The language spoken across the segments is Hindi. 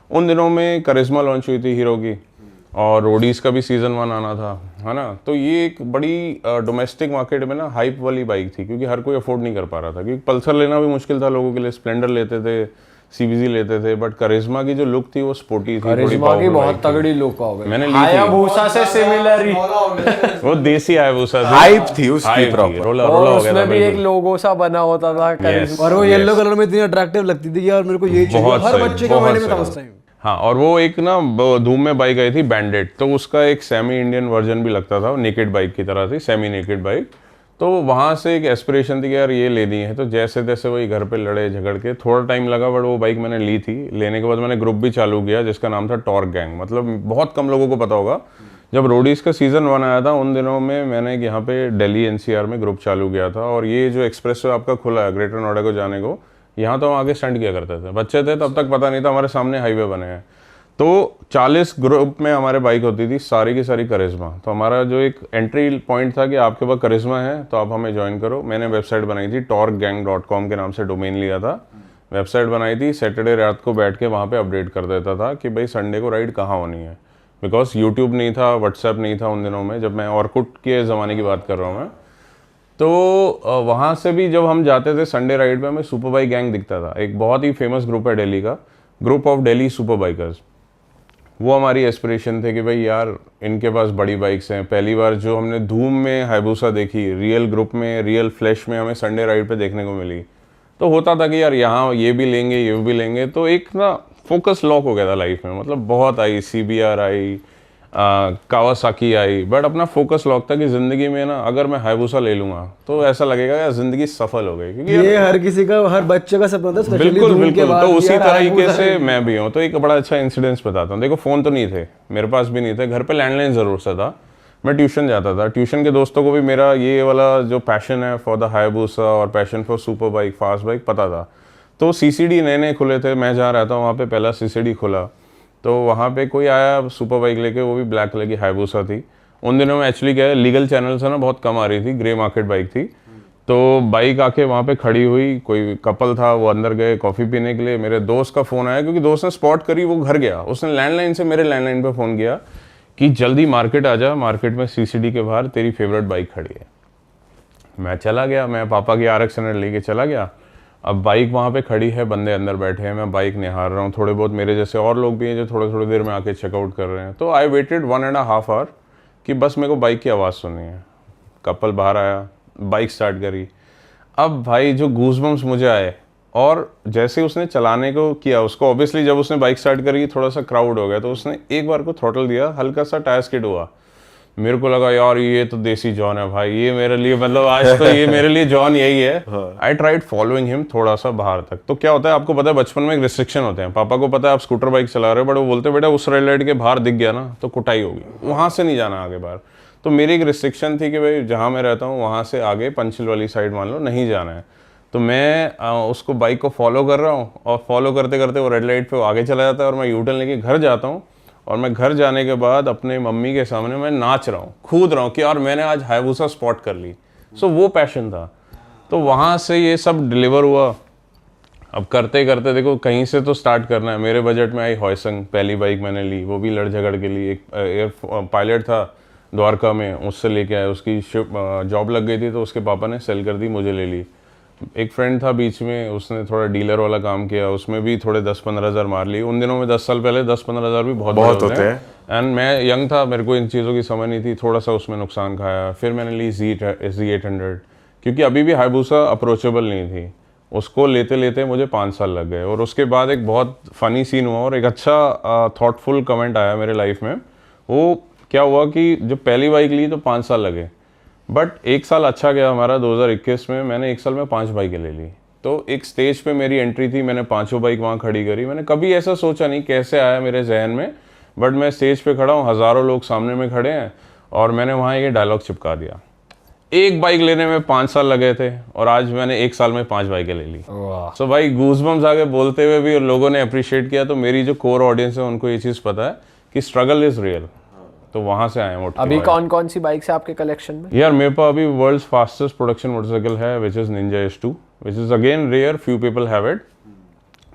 उन दिनों में करिश्मा लॉन्च हुई थी हीरो की, और रोडीज का भी सीजन 1 आना था, है ना। तो ये एक बड़ी डोमेस्टिक मार्केट में ना हाइप वाली बाइक थी, क्योंकि हर कोई अफोर्ड नहीं कर पा रहा था, क्योंकि पल्सर लेना भी मुश्किल था लोगों के लिए। स्प्लेंडर लेते थे, सीबीजी लेते थे, बट करिश्मा की जो लुक थी वो स्पोर्टी थी, थोड़ी करिश्मा की पावरफुल बहुत बाइक थी। तगड़ी लुक हो गई, मैंने ली हायाबुसा से सिमिलर ही। वो देसी हायाबुसा थी, हाइप थी उसकी हाइप थी, प्रॉपर। रोला और रोला हो गया था उसमें भी एक बिल्कुल। लोगो सा बना होता था करिश्मा। और वो Yes, येलो yes. कलर में इतनी अट्रैक्टिव लगती थी कि यार मेरे को ये चाहिए, बहुत हर सही, बच्चे के बहुत माइंड में था सही। उस टाइम। हाँ, और वो एक ना धूम में बाइक आई थी बैंडेड, तो उसका एक सेमी इंडियन वर्जन भी लगता था, नेकेड बाइक की तरह थी, सेमी नेकेड बाइक। तो वहाँ से एक एस्पिरेशन थी कि यार ये लेनी है। तो जैसे तैसे वही घर पे लड़े झगड़ के थोड़ा टाइम लगा, बट वो बाइक मैंने ली थी। लेने के बाद मैंने ग्रुप भी चालू किया जिसका नाम था टॉर्क गैंग। मतलब बहुत कम लोगों को पता होगा, जब रोडीज का सीजन 1 आया था उन दिनों में मैंने यहाँ पे दिल्ली एनसीआर में ग्रुप चालू किया था। और ये जो एक्सप्रेस वे आपका खुला है ग्रेटर नोएडा को जाने को, यहाँ तो हम आगे स्टंट किया करते थे, बच्चे थे तब तक पता नहीं था, हमारे सामने हाईवे बने हैं। तो 40 ग्रुप में हमारे बाइक होती थी, सारी की सारी करिश्मा। तो हमारा जो एक एंट्री पॉइंट था कि आपके पास करिश्मा है तो आप हमें ज्वाइन करो। मैंने वेबसाइट बनाई थी, torquegang.com के नाम से डोमेन लिया था, वेबसाइट बनाई थी। सैटरडे रात को बैठ के वहाँ पे अपडेट कर देता था कि भाई संडे को राइड कहाँ होनी है, बिकॉज यूट्यूब नहीं था, व्हाट्सएप नहीं था उन दिनों में, जब मैं ऑर्कुट के ज़माने की बात कर रहा हूँ मैं। तो वहाँ से भी जब हम जाते थे संडे राइड पे, हमें सुपर बाइक गैंग दिखता था। एक बहुत ही फेमस ग्रुप है दिल्ली का, group of Delhi super bikers. वो हमारी एस्पिरेशन थे कि भाई यार इनके पास बड़ी बाइक्स हैं। पहली बार जो हमने धूम में हायाबुसा देखी, रियल ग्रुप में, रियल फ्लैश में हमें संडे राइड पे देखने को मिली। तो होता था कि यार यहाँ ये भी लेंगे, ये भी लेंगे। तो एक ना फोकस लॉक हो गया था लाइफ में। मतलब बहुत आई, CBR I, Kawasaki I, but अपना फोकस लॉक था कि ज़िंदगी में ना अगर मैं हायाबुसा ले लूँगा तो ऐसा लगेगा यार ज़िंदगी सफल हो गई। क्योंकि ये हर किसी का, हर बच्चे का सपना था, स्पेशली बिल्कुल धूम के बिल्कुल। बाद तो उसी यार तरीके हायाबुसा से है। मैं भी हूँ। तो एक बड़ा अच्छा इंसिडेंस बताता हूँ। देखो फ़ोन तो नहीं थे मेरे पास, भी नहीं थे घर पे, लैंडलाइन ज़रूर सा था। मैं ट्यूशन जाता था, ट्यूशन के दोस्तों को भी मेरा ये वाला जो पैशन है फॉर द हायाबुसा और passion for super bike, fast bike पता था। तो CCD नए नए खुले थे, मैं जहाँ रहता हूँ वहाँ पे पहला CCD खुला। तो वहाँ पे कोई आया सुपर बाइक लेके, वो भी ब्लैक कलर की हायाबुसा थी। उन दिनों में एक्चुअली क्या है, लीगल चैनल से ना बहुत कम आ रही थी, ग्रे मार्केट बाइक थी। तो बाइक आके वहाँ पे खड़ी हुई, कोई कपल था, वो अंदर गए कॉफ़ी पीने के लिए। मेरे दोस्त का फ़ोन आया, क्योंकि दोस्त ने स्पॉट करी, वो घर गया, उसने लैंडलाइन से मेरे लैंडलाइन पे फ़ोन किया कि जल्दी मार्केट आ जा, मार्केट में CCD के बाहर तेरी फेवरेट बाइक खड़ी है। मैं चला गया, मैं पापा की RX 100 लेके चला गया। अब बाइक वहाँ पे खड़ी है, बंदे अंदर बैठे हैं, मैं बाइक निहार रहा हूँ। थोड़े बहुत मेरे जैसे और लोग भी हैं जो थोड़ी थोड़ी देर में आके चेकआउट कर रहे हैं। तो आई वेटेड 1.5 आवर कि बस मेरे को बाइक की आवाज़ सुननी है। कपल बाहर आया, बाइक स्टार्ट करी। अब भाई जो गूज़बम्स मुझे आए, और जैसे उसने चलाने को किया, उसको ऑब्वियसली जब उसने बाइक स्टार्ट करी थोड़ा सा क्राउड हो गया, तो उसने एक बार को थ्रॉटल दिया, हल्का सा टायर स्किड हुआ। मेरे को लगा यार ये तो देसी जॉन है भाई, ये मेरे लिए, मतलब आज तो ये मेरे लिए जॉन यही है। आई ट्राइड फॉलोइंग हिम थोड़ा सा बाहर तक। तो क्या होता है आपको पता है, बचपन में एक रिस्ट्रिक्शन होते हैं। पापा को पता है आप स्कूटर बाइक चला रहे हो, बट वो बोलते बेटा उस रेड लाइट के बाहर दिख गया ना तो कुटाई होगी, वहाँ से नहीं जाना आगे बाहर। तो मेरी एक रिस्ट्रिक्शन थी कि भाई जहाँ मैं रहता हूँ वहाँ से आगे पंचशील वाली साइड मान लो नहीं जाना है। तो मैं उसको बाइक को फॉलो कर रहा हूँ, और फॉलो करते करते वो रेड लाइट पे वो आगे चला जाता है, और मैं यूटर्न लेके घर जाता हूँ। और मैं घर जाने के बाद अपने मम्मी के सामने मैं नाच रहा हूँ, कूद रहा हूँ कि यार मैंने आज हायाबुसा स्पॉट कर ली। सो वो पैशन था। तो वहाँ से ये सब डिलीवर हुआ। अब करते करते देखो कहीं से तो स्टार्ट करना है। मेरे बजट में आई हॉयसंग, पहली बाइक मैंने ली, वो भी लड़ झगड़ के ली। एक एयर पायलट था द्वारका में, उससे लेके आए, उसकी जॉब लग गई थी तो उसके पापा ने सेल कर दी, मुझे ले ली। एक फ्रेंड था बीच में, उसने थोड़ा डीलर वाला काम किया, उसमें भी थोड़े 10-15 हज़ार मार लिए। उन दिनों में 10 साल पहले 10-15 हज़ार भी बहुत होते हैं। एंड मैं यंग था, मेरे को इन चीज़ों की समझ नहीं थी, थोड़ा सा उसमें नुकसान खाया। फिर मैंने ली Z800, क्योंकि अभी भी हायाबुसा अप्रोचेबल नहीं थी। उसको लेते लेते मुझे 5 साल लग गए। और उसके बाद एक बहुत फ़नी सीन हुआ और एक अच्छा थॉटफुल कमेंट आया मेरे लाइफ में। वो क्या हुआ कि जब पहली बाइक ली तो 5 साल लगे, बट 1 साल अच्छा गया हमारा 2021 में। मैंने 1 साल में 5 बाइकें ले ली। तो एक स्टेज पे मेरी एंट्री थी, मैंने 5 बाइक वहाँ खड़ी करी। मैंने कभी ऐसा सोचा नहीं कैसे आया मेरे जहन में, बट मैं स्टेज पे खड़ा हूँ, हज़ारों लोग सामने में खड़े हैं, और मैंने वहाँ ये डायलॉग चिपका दिया। एक बाइक लेने में 5 साल लगे थे, और आज मैंने 1 साल में 5 बाइकें ले ली। सो भाई गूज़बम्स आगे बोलते हुए भी, और लोगों ने अप्रिशिएट किया। तो मेरी जो कोर ऑडियंस है उनको ये चीज़ पता है कि स्ट्रगल इज़ रियल। तो वहाँ से आए हैं। अभी कौन कौन सी बाइक्स है आपके कलेक्शन में? यार मेरे पास अभी वर्ल्ड्स फास्टेस्ट प्रोडक्शन मोटरसाइकिल है, which is Ninja S2, which is again rare, few people have it.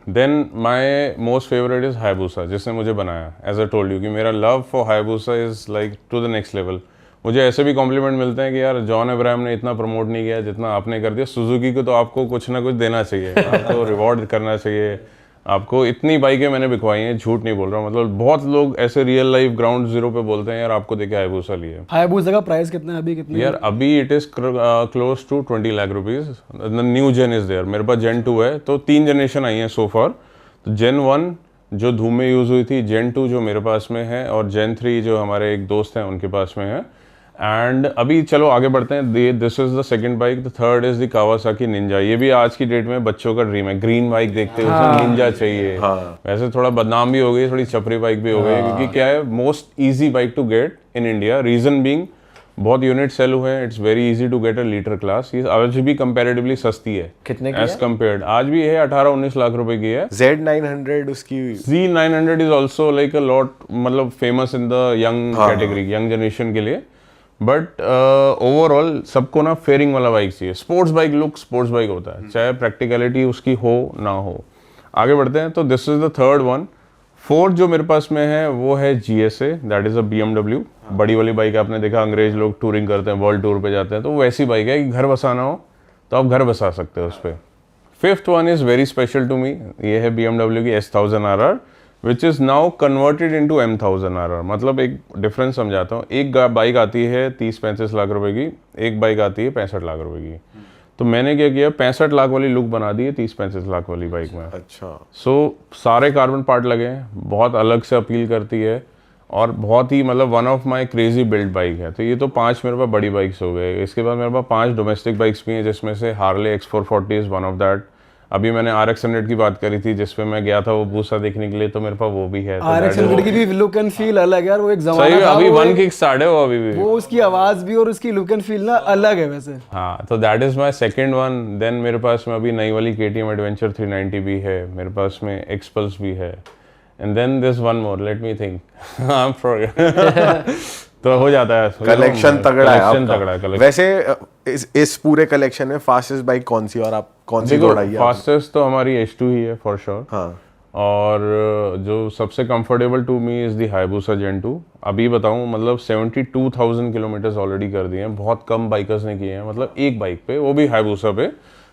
Then my most favourite is Hayabusa, जिसने मुझे बनाया। एज आई टोल्ड यू कि मेरा love for Hayabusa is like to the next level. मुझे ऐसे भी कॉम्प्लीमेंट मिलते हैं कि यार जॉन अब्राहम ने इतना प्रमोट नहीं किया जितना आपने कर दिया। सुजुकी को तो आपको कुछ ना कुछ देना चाहिए, आपको रिवॉर्ड करना चाहिए। आपको इतनी बाइकें मैंने बिकवाई हैं, झूठ नहीं बोल रहा हूँ। मतलब बहुत लोग ऐसे रियल लाइफ ग्राउंड जीरो पे बोलते हैं यार आपको देखे हायाबुसा लिए। हायाबुसा का प्राइस कितना है अभी, कितना यार अभी it is close to 20 lakh rupees. New gen is there. मेरे पास जेन 2 है, तो 3 जनरेशन आई हैं सो फार। तो जेन 1 जो धूम में यूज़ हुई थी, जेन 2 जो मेरे पास में है, और जेन 3 जो हमारे एक दोस्त हैं उनके पास में है। एंड अभी चलो आगे बढ़ते हैं। This is the second bike. The third is the Kawasaki Ninja. ये भी आज की डेट में बच्चों का ड्रीम है। ग्रीन बाइक देखते हैं उसमें निंजा चाहिए। वैसे थोड़ा बदनाम भी हो गई, थोड़ी छपरी बाइक भी हो गई, क्योंकि क्या है, most easy bike to get in India. Reason being बहुत यूनिट सेल हुए हैं। It's very easy to get a litre class. ये आज भी कंपैरेटिवली सस्ती है। कितने की एज कम्पेयर्ड आज भी है 18-19 लाख रुपए की है। Z900 उसकी Z900 is also like a lot, मतलब famous in the young category, young generation के लिए। बट ओवरऑल सबको ना फेयरिंग वाला बाइक चाहिए। Sports bike look sports bike होता है, चाहे प्रैक्टिकलिटी उसकी हो ना हो। आगे बढ़ते हैं। तो this is the third one. Fourth जो मेरे पास में है वो है GSA, that is a BMW। बड़ी वाली बाइक आपने देखा, अंग्रेज लोग टूरिंग करते हैं, वर्ल्ड टूर पे जाते हैं, तो वैसी बाइक है कि घर बसाना हो तो आप घर बसा सकते हो उस पर। Fifth one is very special to me. ये है BMW की S1000RR, which is now converted into M1000RR। मतलब एक डिफरेंस समझाता हूँ। एक बाइक आती है 30-35 लाख रुपए की, एक बाइक आती है 65 लाख रुपए की। तो मैंने क्या किया, 65 लाख वाली लुक बना दी है 30-35 लाख वाली बाइक में। अच्छा। सारे कार्बन पार्ट लगे हैं, बहुत अलग से अपील करती है, और बहुत ही मतलब one of my crazy build bike है। तो ये तो 5 मेरे पास बड़ी बाइक्स हो गए। इसके बाद मेरे पास 5 डोमेस्टिक बाइक्स भी हैं, जिसमें से Harley X440 is one of that. अभी मैंने RX100 की बात करी थी, जिसपे मैं गया था वो बूसा देखने के लिए, तो मेरे पास वो भी है। RX100 की भी लुक एंड फील अलग है यार। वो एक जमाना सही, था, अभी वो 1 किक स्टार्ट है वो अभी भी। वो उसकी आवाज भी और उसकी लुक एंड फील ना अलग है वैसे। हाँ, तो that is my second one. Then मेरे पास में अभी नई वाली KTM एडवेंचर 390 भी है, मेरे पास में X-Pulse भी है। And then this one more, let me think. I am तो हो जाता है। कलेक्शन तगड़ा है कलेक्शन आपका। तगड़ा है, collection। वैसे इस पूरे कलेक्शन में फास्टेस्ट बाइक कौन सी, और आप कौन सी दौड़ाई है? फास्टेस्ट तो हमारी H2 ही है फॉर श्योर। हाँ। और जो सबसे comfortable to me is the Hayabusa gen 2। अभी बताऊं, मतलब 72,000 किलोमीटर्स ऑलरेडी कर दिए हैं। बहुत कम बाइकर्स ने किए हैं, मतलब एक बाइक पे, वो भी हायाबुसा पे।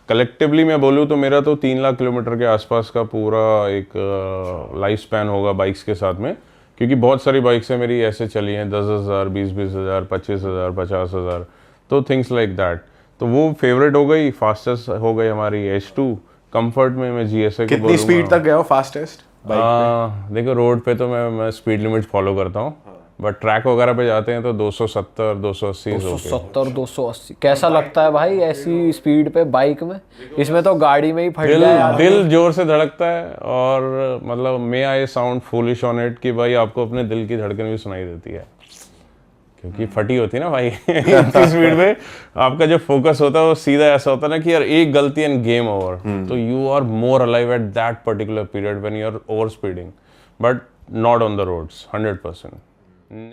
कलेक्टिवली मैं बोलूँ तो मेरा तो 3 लाख किलोमीटर के आसपास का पूरा एक लाइफ स्पैन होगा बाइक्स के साथ में, क्योंकि बहुत सारी बाइक्स हैं मेरी ऐसे चली हैं 10,000, 20,000, 25,000, 50,000, तो थिंग्स लाइक दैट। तो वो फेवरेट हो गई, फास्टेस्ट हो गई हमारी H2। कंफर्ट में मैं GSA को कितनी स्पीड तक गया हो फास्टेस्ट बाइक? देखो रोड पे तो मैं स्पीड लिमिट फॉलो करता हूँ, बट ट्रैक वगैरह पे जाते हैं तो 270, 280 270, 280 कैसा लगता है भाई ऐसी स्पीड पे बाइक में? इसमें तो गाड़ी में ही फट जाए। दिल जोर से धड़कता है, और मतलब may I sound foolish on it कि भाई आपको अपने दिल की धड़कन भी सुनाई देती है, क्योंकि फटी होती है ना भाई। इतनी स्पीड में आपका जो फोकस होता है वो सीधा ऐसा होता है ना कि यार एक गलती एंड गेम ओवर। तो you are more alive at that particular period when you are over speeding, but not on the roads 100%।